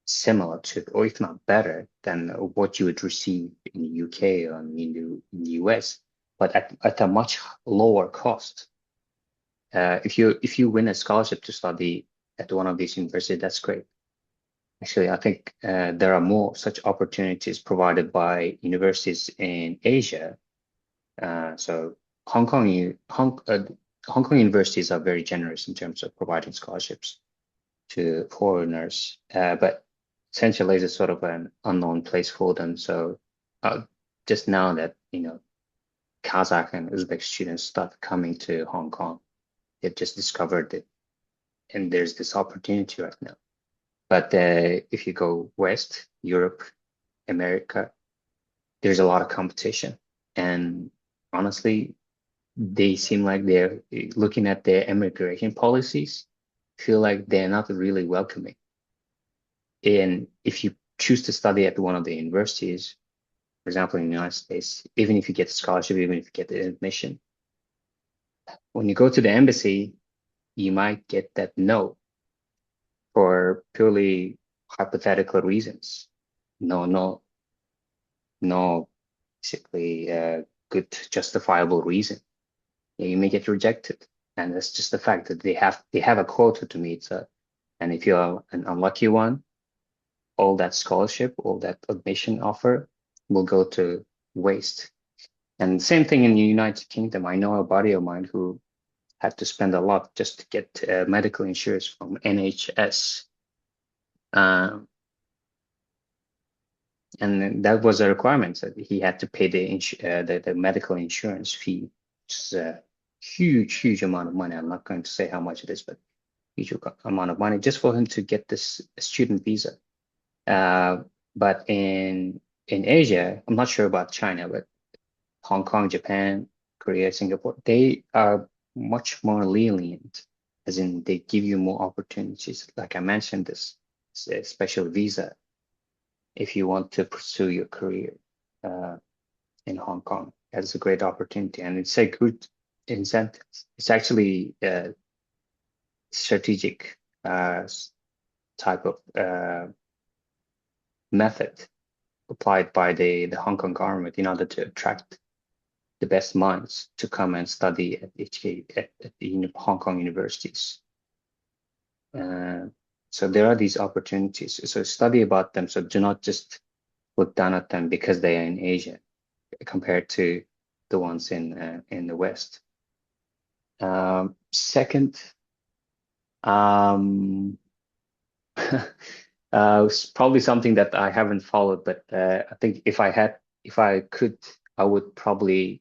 similar to, or if not better than what you would receive in the UK or in the US, but at a much lower cost. If you win a scholarship to study at one of these universities, that's great. Actually, I think there are more such opportunities provided by universities in Asia. So Hong Kong universities are very generous in terms of providing scholarships to foreigners, but essentially it's sort of an unknown place for them. So just now that Kazakh and Uzbek students start coming to Hong Kong, they've just discovered it, and there's this opportunity right now. But if you go west, Europe, America, there's a lot of competition, and honestly, they seem like they're looking at their immigration policies, feel like they're not really welcoming. And if you choose to study at one of the universities, for example, in the United States, even if you get a scholarship, even if you get the admission, when you go to the embassy, you might get that no for purely hypothetical reasons. No, no, no, basically good justifiable reason. You may get rejected, and that's just the fact that they have a quota to meet. And if you're an unlucky one, all that scholarship, all that admission offer will go to waste. And same thing in the United Kingdom. I know a buddy of mine who had to spend a lot just to get medical insurance from NHS. Um, and that was a requirement that he had to pay the medical insurance fee, which is a huge amount of money. I'm not going to say how much it is, but huge amount of money just for him to get this student visa. But in Asia, I'm not sure about China, but Hong Kong, Japan, Korea, Singapore, they are much more lenient, as in they give you more opportunities. Like I mentioned, this special visa if you want to pursue your career uh, in Hong Kong. That's a great opportunity, and it's a good incentive. It's actually a strategic type of method applied by the Hong Kong government in order to attract the best minds to come and study at the Hong Kong universities. So there are these opportunities. So study about them. So do not just look down at them because they are in Asia compared to the ones in the West. Second, um, it's probably something that I haven't followed, but I think if I could, I would probably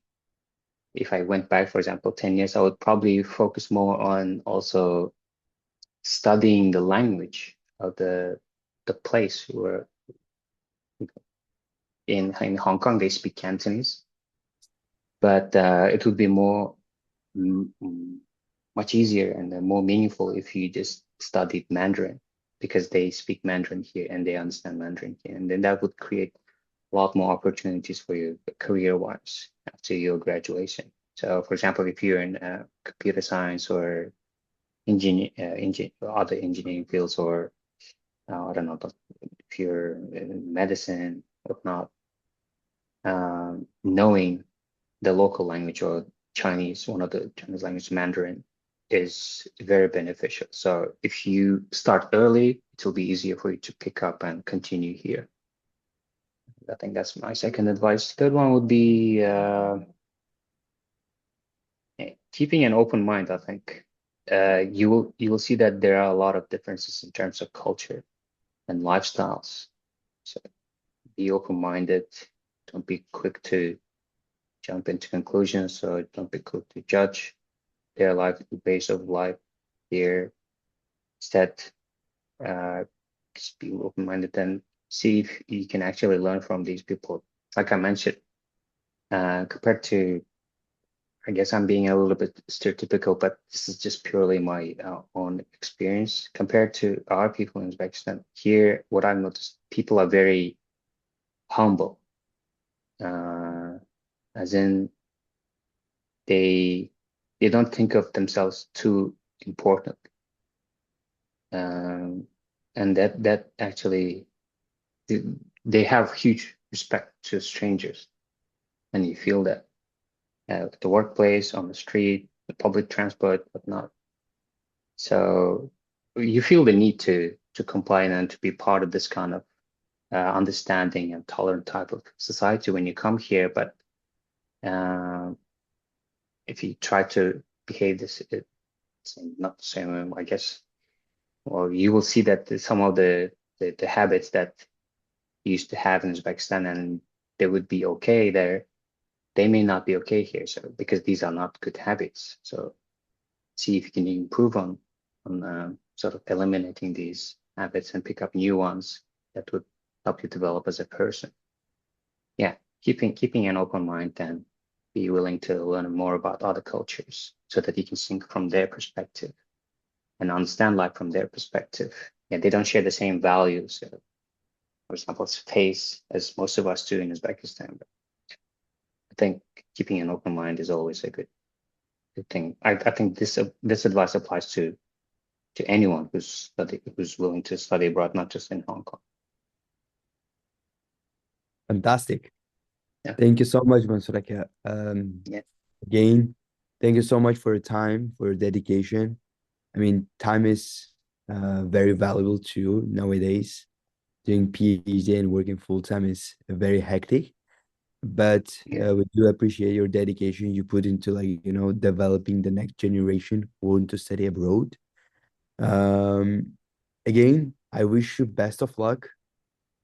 if I went back, for example, 10 years, I would probably focus more on also studying the language of the place where in Hong Kong they speak Cantonese, but it would be more mm, mm, much easier and more meaningful if you just studied Mandarin because they speak Mandarin here and they understand Mandarin here, and then that would create a lot more opportunities for you career-wise after your graduation. So, for example, if you're in computer science or other engineering fields, or I don't know, if you're in medicine, whatnot, knowing the local language or Chinese, one of the Chinese language, Mandarin, is very beneficial. So if you start early, it will be easier for you to pick up and continue here. I think that's my second advice. Third one would be keeping an open mind. I think you will see that there are a lot of differences in terms of culture and lifestyles. So be open-minded. Don't be quick to jump into conclusions, so don't be quick to judge their life, the base of life, their set. Just be open-minded and see if you can actually learn from these people. Like I mentioned, compared to, I guess I'm being a little bit stereotypical, but this is just purely my own experience. Compared to our people in Uzbekistan, here, what I've noticed, people are very humble, as in they they don't think of themselves too important, and that actually they have huge respect to strangers, and you feel that at the workplace, on the street, the public transport, whatnot. So you feel the need to comply and to be part of this kind of understanding and tolerant type of society when you come here. But uh, if you try to behave it's not the same way, I guess. Or you will see that some of the habits that you used to have in Uzbekistan and they would be okay there, they may not be okay here. So because these are not good habits. So see if you can improve on sort of eliminating these habits and pick up new ones that would help you develop as a person. Yeah, keeping an open mind and be willing to learn more about other cultures so that you can think from their perspective and understand life from their perspective. Yeah, they don't share the same values, for example, space as most of us do in Uzbekistan. But I think keeping an open mind is always a good thing. I think this advice applies to anyone who's willing to study abroad, not just in Hong Kong. Fantastic. Yeah, Thank you so much, Mansurbek. yeah, Again, thank you so much for your time, for your dedication. I mean, time is very valuable too nowadays. Doing PhD and working full time is very hectic, but yeah. we do appreciate your dedication you put into, like, developing the next generation who want to study abroad. Um, Again, I wish you best of luck.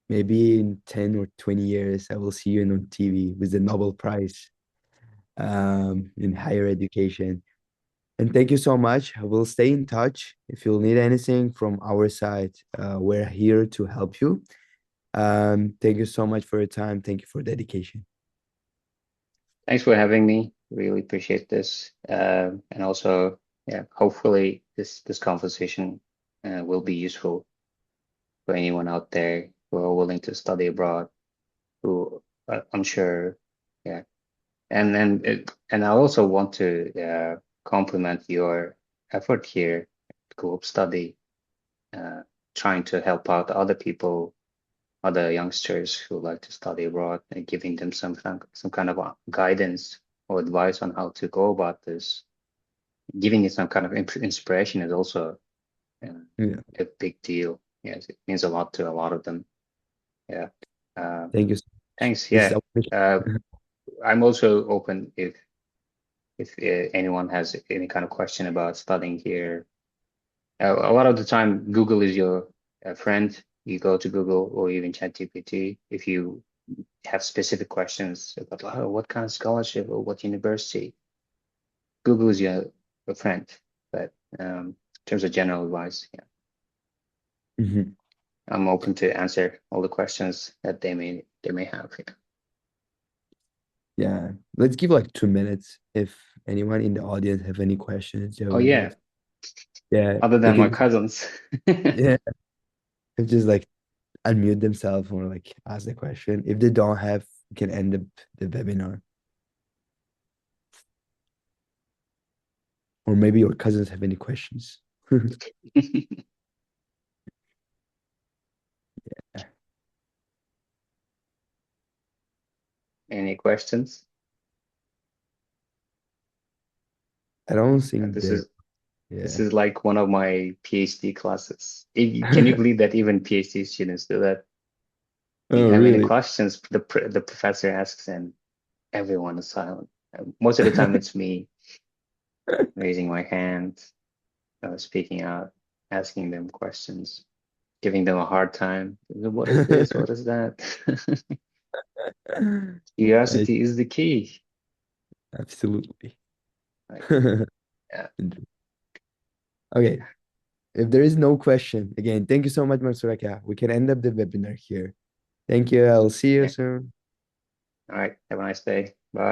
Maybe in 10 or 20 years, I will see you on TV with the Nobel Prize in higher education. And thank you so much. We'll stay in touch. If you'll need anything from our side, we're here to help you. Thank you so much for your time. Thank you for dedication. Thanks for having me. Really appreciate this. And also, yeah, hopefully this conversation will be useful for anyone out there who are willing to study abroad, who I'm sure, yeah. And I also want to compliment your effort here, group study, uh, trying to help out other people, other youngsters who like to study abroad, and giving them some kind of guidance or advice on how to go about this. Giving it some kind of inspiration is also uh, Yeah. a big deal. Yes, it means a lot to a lot of them. Yeah. Uh, Thank you so much. Thanks. This is Yeah. our Uh, I'm also open if anyone has any kind of question about studying here. A lot of the time, Google is your friend. You go to Google or even ChatGPT if you have specific questions about, oh, what kind of scholarship or what university. Google is your friend, but in terms of general advice, yeah, Mhm. I'm open to answer all the questions that they may have. Yeah. Yeah. Let's give like 2 minutes. If anyone in the audience have any questions, they Oh would yeah, like, yeah, other they than my can, cousins. yeah, just like unmute themselves or like ask the question. If they don't have, we can end the webinar. Or maybe your cousins have any questions. Any questions? I don't Uh, think This there. is this Yeah. is like one of my PhD classes. Can you believe that even PhD students do that? You Oh, have any really? questions? The professor asks, and everyone is silent. Most of the time, it's me raising my hand, speaking out, asking them questions, giving them a hard time. What is this? What is that? I- Curiosity is the key. Absolutely. Right. Yeah. Okay. If there is no question, again, thank you so much, Mansurbek. Yeah, we can end up the webinar here. Thank you. I'll see you Yeah. soon. All right. Have a nice day. Bye.